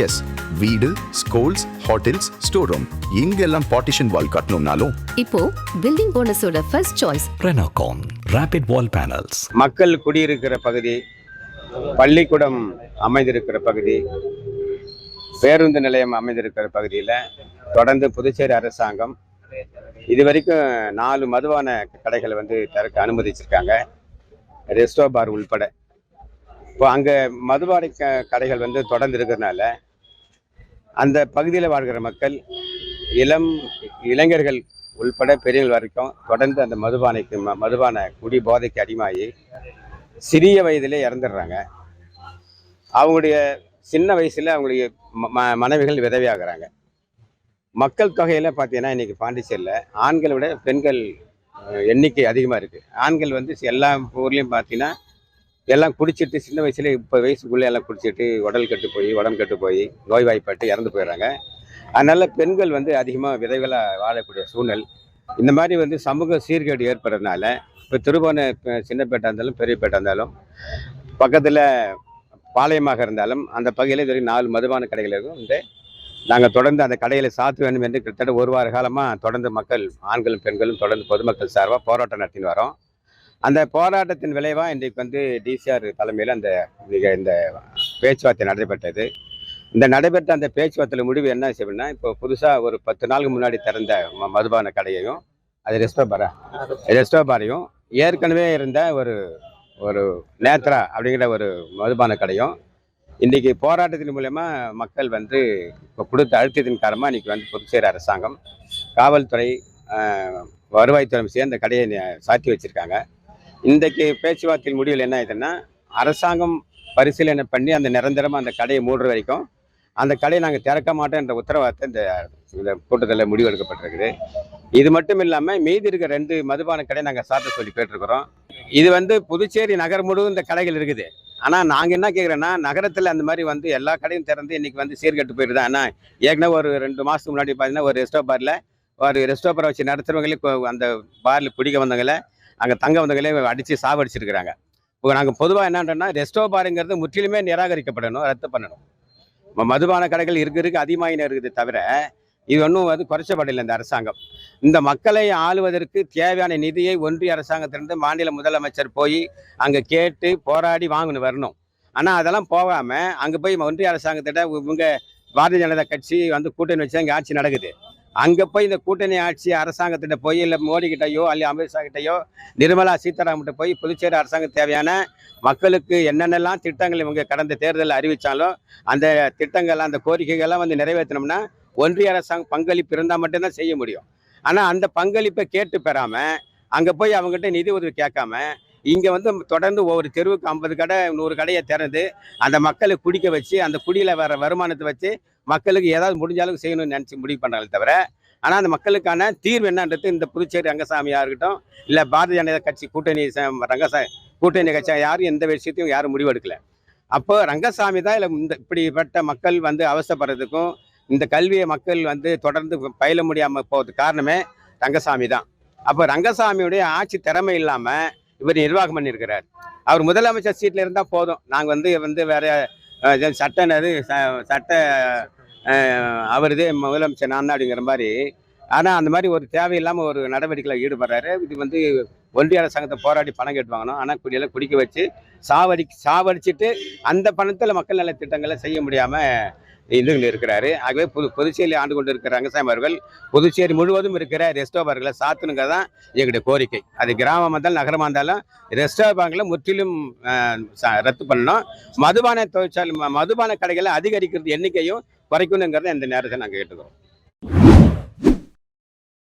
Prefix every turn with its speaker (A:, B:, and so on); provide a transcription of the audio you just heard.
A: S, வீடு, schools, hotels, store room இங்கெல்லாம் partition wall கட்டணும்னாலும்
B: இப்போ பில்டிங் போனஸோட first choice
C: Renocon Rapid Wall Panels.
D: மக்கள் குடியிருக்கிற பகுதி, பள்ளிக்கூடம் அமைந்திருக்கிற பகுதி, பேருந்து நிலையம் அமைந்திருக்கிற பகுதியில் தொடர்ந்து புதுச்சேரி அரசாங்கம் இதுவரைக்கும் 4 மதுபான கடைகளை திறக்க அனுமதிச்சிருக்காங்க, ரெஸ்டோ பார் உள்பட. இப்போ அங்கே மதுபான கடைகள் தொடர்ந்து இருக்கிறதுனால அந்த பகுதியில் வாழ்கிற மக்கள், இளைஞர்கள் உள்பட பெரியவர்கள் வரைக்கும் தொடர்ந்து அந்த மதுபான குடி போதைக்கு அடிமாகி சிறிய வயதிலே இறந்துடுறாங்க. அவங்களுடைய சின்ன வயசில் அவங்களுடைய மனைவிகள் விதவையாகிறாங்க. மக்கள் தொகையில் பார்த்தீங்கன்னா இன்றைக்கி பாண்டிச்சேரியில் ஆண்களை விட பெண்கள் எண்ணிக்கை அதிகமாக இருக்குது. ஆண்கள் எல்லா ஊர்லேயும் பார்த்தீங்கன்னா எல்லாம் குடிச்சிட்டு சின்ன வயசுல 30 வயசுக்குள்ளே எல்லாம் குடிச்சிட்டு உடம்பு கெட்டு போய் நோய்வாய்ப்பட்டு இறந்து போயிடுறாங்க. அதனால பெண்கள் அதிகமாக விதைகளாக வாழக்கூடிய சூழல். இந்த மாதிரி சமூக சீர்கேடு ஏற்படுறதுனால இப்போ திருபுவன சின்னப்பேட்டை இருந்தாலும் பெரியப்பேட்டை இருந்தாலும் பக்கத்தில் பாளையமாக இருந்தாலும் அந்த பகுதியில் இதுவரை 4 மதுபான கடைகள் இருக்கும். நாங்கள் தொடர்ந்து அந்த கடைகளை சாத்த வேண்டும் என்று கிட்டத்தட்ட 1 வார காலமாக தொடர்ந்து மக்கள், ஆண்களும் பெண்களும் தொடர்ந்து பொதுமக்கள் சார்பாக போராட்டம் நடத்தின்னு வரோம். அந்த போராட்டத்தின் விளைவாக இன்றைக்கு டிசிஆர் தலைமையில் இந்த பேச்சுவார்த்தை நடைபெற்றது. இந்த நடைபெற்ற அந்த பேச்சுவார்த்தையில் முடிவு என்ன செய்யணும்னா, இப்போ புதுசாக ஒரு 10 நாளுக்கு முன்னாடி திறந்த மதுபான கடையையும் அது ரெஸ்டோ பாரையும் ஏற்கனவே இருந்த ஒரு நேத்ரா அப்படிங்கிற ஒரு மதுபான கடையும் இன்றைக்கி போராட்டத்தின் மூலயமா மக்கள் இப்போ கொடுத்த அழுத்தத்தின் காரணமாக இன்றைக்கி புதுச்சேரி அரசாங்கம், காவல்துறை, வருவாய்த்துறை சேர்ந்து அந்த கடையை சாத்தி வச்சுருக்காங்க. இன்றைக்கு பேச்சுவார்த்தையின் முடிவில் என்ன ஆயிடுதுன்னா, அரசாங்கம் பரிசீலனை பண்ணி அந்த நிரந்தரமாக அந்த கடையை மூடுற வரைக்கும் அந்த கடையை நாங்கள் திறக்க மாட்டோம் என்ற உத்தரவாதத்தை இந்த கூட்டத்தில் முடிவெடுக்கப்பட்டிருக்குது. இது மட்டும் இல்லாமல் மீதி இருக்கிற 2 மதுபான கடை நாங்கள் சாத்த சொல்லி கேட்டிருக்கிறோம். இது புதுச்சேரி நகர் முழுவதும் இந்த கடைகள் இருக்குது. ஆனால் நாங்கள் என்ன கேட்குறோன்னா, நகரத்தில் அந்த மாதிரி எல்லா கடையும் திறந்து இன்றைக்கி சீர்கெட்டு போயிடுது. ஆனால் ஏற்கனவே ஒரு 2 மாதத்துக்கு முன்னாடி பார்த்தீங்கன்னா ஒரு ரெஸ்டோ பாரை வச்சு நடத்துகிறவங்களே அந்த பாரில் குடிக்க வந்தவங்களே, அங்கே தங்க வந்தவங்களே அடித்து சாவடிச்சிருக்கிறாங்க. இப்போ நாங்கள் பொதுவாக என்னன்றோன்னா, ரெஸ்டோ பாருங்கிறது முற்றிலுமே நிராகரிக்கப்படணும், ரத்து பண்ணணும். மதுபான கடைகள் இருக்க அதிகமாக இருக்குது தவிர இது ஒன்றும் குறைச்சப்படலை. இந்த அரசாங்கம் இந்த மக்களை ஆளுவதற்கு தேவையான நிதியை ஒன்றிய அரசாங்கத்திலிருந்து மாநில முதலமைச்சர் போய் அங்கே கேட்டு போராடி வாங்கணும் வரணும். ஆனால் அதெல்லாம் போகாமல் அங்கே போய் ஒன்றிய அரசாங்கத்திட்ட இவங்க பாரதிய ஜனதா கட்சி கூட்டணி வச்சு அங்கே ஆட்சி நடக்குது. அங்கே போய் இந்த கூட்டணி ஆட்சி அரசாங்கத்திட்ட போய் இல்லை மோடி கிட்டையோ அல்ல அமித்ஷா கிட்டையோ நிர்மலா சீதாராமன்கிட்ட போய் புதுச்சேரி அரசாங்கம் தேவையான மக்களுக்கு என்னென்னலாம் திட்டங்கள் இவங்க கடந்த தேர்தலில் அறிவித்தாலும் அந்த திட்டங்கள், அந்த கோரிக்கைகள்லாம் நிறைவேற்றணும்னா ஒன்றிய அரசாங்கம் பங்களிப்பு இருந்தால் மட்டும்தான் செய்ய முடியும். ஆனால் அந்த பங்களிப்பை கேட்டு பெறாமல் அங்கே போய் அவங்ககிட்ட நிதி உதவி கேட்காம இங்கே தொடர்ந்து ஒவ்வொரு தெருவுக்கு 50 கடை 100 கடையை திறந்து அந்த மக்களை குடிக்க வச்சு அந்த குடியில் வர வருமானத்தை வச்சு மக்களுக்கு ஏதாவது முடிஞ்ச அளவுக்கு செய்யணும்னு நினச்சி முடிவு பண்ணாலே தவிர, ஆனால் அந்த மக்களுக்கான தீர்வு என்னன்றது இந்த புதுச்சேரி ரங்கசாமியாக இருக்கட்டும், இல்லை பாரதிய ஜனதா கட்சி கூட்டணி கட்சி யாரும் எந்த விஷயத்தையும் யாரும் முடிவெடுக்கலை. அப்போ ரங்கசாமி தான் இல்லை இப்படிப்பட்ட மக்கள் அவசரப்படுறதுக்கும் இந்த கல்வியை மக்கள் தொடர்ந்து பயில முடியாமல் போகிறதுக்கு காரணமே ரங்கசாமி தான். அப்போ ரங்கசாமியுடைய ஆட்சி திறமை இல்லாமல் இவர் நிர்வாகம் பண்ணியிருக்கிறார். அவர் முதலமைச்சர் சீட்டில் இருந்தால் போதும், நாங்கள் வேற சட்ட அவருதே முதலமைச்சர் நான் தான் அப்படிங்கிற மாதிரி. ஆனால் அந்த மாதிரி ஒரு தேவையில்லாமல் ஒரு நடவடிக்கையில் ஈடுபடுறாரு. இது ஒன்றிய அரசாங்கத்தை போராடி பணம் கேட்டு வாங்கணும், ஆனால் குடியெல்லாம் குடிக்க வச்சு சாவடிச்சுட்டு அந்த பணத்தில் மக்கள் நல திட்டங்களை செய்ய முடியாமல் இருக்கிறாரு. ஆகவே புதுச்சேரியில் ஆண்டு கொண்டு இருக்கிற ரங்கசாமி அவர்கள் புதுச்சேரி முழுவதும் இருக்கிற ரெஸ்டோ பார்களை சாத்தணுங்க தான் எங்களுடைய கோரிக்கை. அது கிராமமாக இருந்தாலும் நகரமாக இருந்தாலும் ரெஸ்டோ பார்களை முற்றிலும் ரத்து பண்ணணும். மதுபான கடைகளை அதிகரிக்கிறது எண்ணிக்கையும் குறைக்கணுங்கிறத இந்த நேரத்தை நாங்கள் கேட்டுக்கிறோம்.